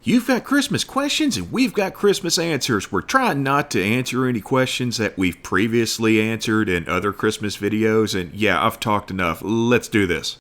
You've got Christmas questions and we've got Christmas answers. We're trying not to answer any questions that we've previously answered in other Christmas videos, and yeah, I've talked enough. Let's do this.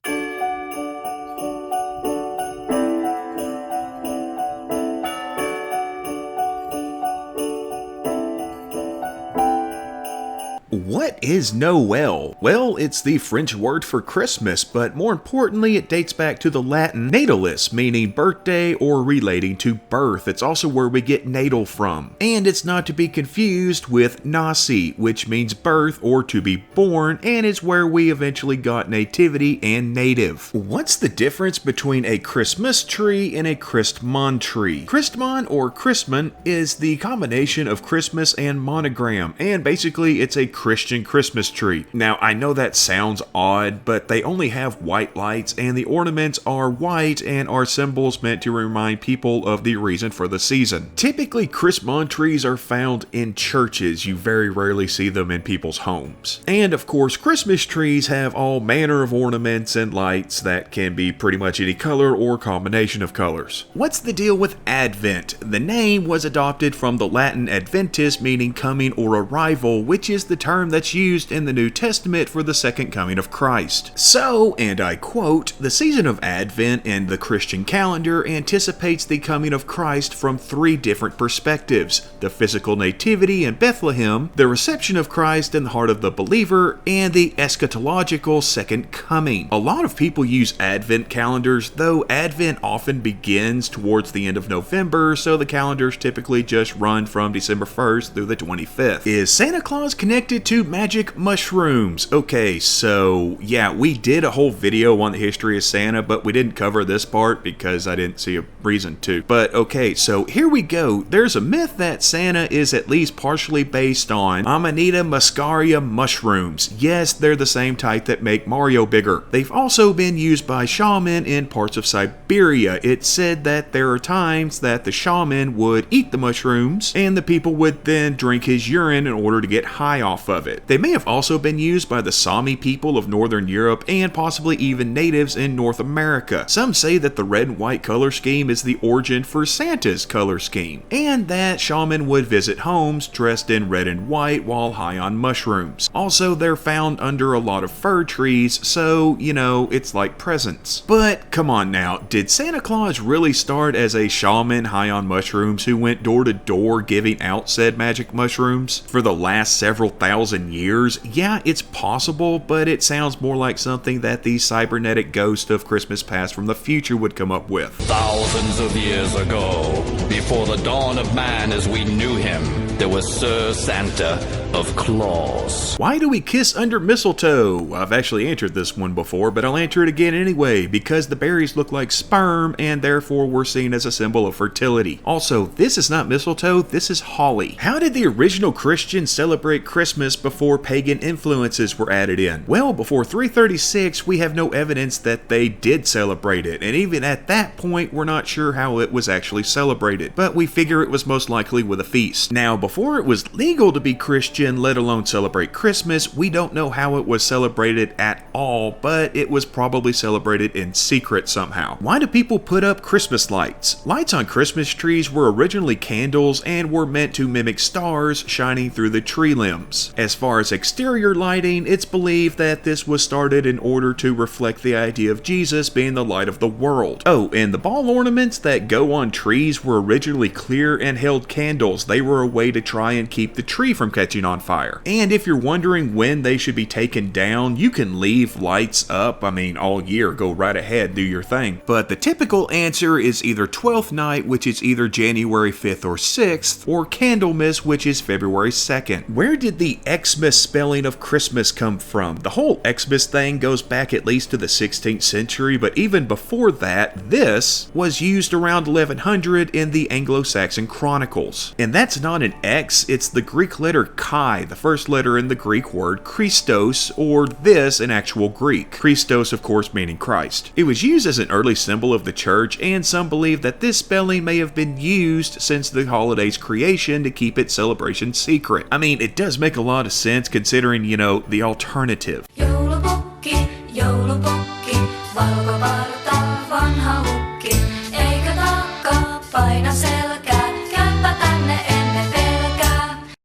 What is Noel? Well, it's the French word for Christmas, but more importantly, it dates back to the Latin natalis, meaning birthday or relating to birth. It's also where we get natal from. And it's not to be confused with nasi, which means birth or to be born, and is where we eventually got nativity and native. What's the difference between a Christmas tree and a Christmas tree? Christmas or Christmas is the combination of Christmas and monogram, and basically it's a Christian Christmas tree. Now, I know that sounds odd, but they only have white lights and the ornaments are white and are symbols meant to remind people of the reason for the season. Typically, Christmas trees are found in churches. You very rarely see them in people's homes. And of course, Christmas trees have all manner of ornaments and lights that can be pretty much any color or combination of colors. What's the deal with Advent? The name was adopted from the Latin adventus, meaning coming or arrival, which is the term that's used in the New Testament for the second coming of Christ. So, and I quote, the season of Advent in the Christian calendar anticipates the coming of Christ from three different perspectives: the physical nativity in Bethlehem, the reception of Christ in the heart of the believer, and the eschatological second coming. A lot of people use Advent calendars, though Advent often begins towards the end of November, so the calendars typically just run from December 1st through the 25th. Is Santa Claus connected to magic mushrooms? Okay, so yeah, we did a whole video on the history of Santa, but we didn't cover this part because I didn't see a reason to. But okay, so here we go. There's a myth that Santa is at least partially based on Amanita muscaria mushrooms. Yes, they're the same type that make Mario bigger. They've also been used by shaman in parts of Siberia. It's said that there are times that the shaman would eat the mushrooms and the people would then drink his urine in order to get high off of it. They may have also been used by the Sami people of Northern Europe and possibly even natives in North America. Some say that the red and white color scheme is the origin for Santa's color scheme, and that shaman would visit homes dressed in red and white while high on mushrooms. Also, they're found under a lot of fir trees, so, you know, it's like presents. But come on now, did Santa Claus really start as a shaman high on mushrooms who went door to door giving out said magic mushrooms for the last several thousand years? Yeah, it's possible, but it sounds more like something that the cybernetic ghost of Christmas past from the future would come up with. Thousands of years ago, before the dawn of man as we knew him, there was Sir Santa of Claus. Why do we kiss under mistletoe? I've actually answered this one before, but I'll answer it again anyway, because the berries look like sperm and therefore were seen as a symbol of fertility. Also, this is not mistletoe, this is holly. How did the original Christians celebrate Christmas before pagan influences were added in? Well, before 336, we have no evidence that they did celebrate it, and even at that point, we're not sure how it was actually celebrated, but we figure it was most likely with a feast. Now, before it was legal to be Christian, let alone celebrate Christmas, we don't know how it was celebrated at all, but it was probably celebrated in secret somehow. Why do people put up Christmas lights? Lights on Christmas trees were originally candles and were meant to mimic stars shining through the tree limbs. As far as exterior lighting, it's believed that this was started in order to reflect the idea of Jesus being the light of the world. Oh, and the ball ornaments that go on trees were originally clear and held candles. They were a way to try and keep the tree from catching on fire. And if you're wondering when they should be taken down, you can leave lights up, all year, go right ahead, do your thing. But the typical answer is either 12th night, which is either January 5th or 6th, or Candlemas, which is February 2nd. Where did the Xmas spelling of Christmas come from? The whole Xmas thing goes back at least to the 16th century, but even before that, this was used around 1100 in the Anglo-Saxon Chronicles. And that's not an X, it's the Greek letter chi, the first letter in the Greek word Christos, or this in actual Greek. Christos, of course, meaning Christ. It was used as an early symbol of the church, and some believe that this spelling may have been used since the holiday's creation to keep its celebration secret. It does make a lot of sense considering, the alternative.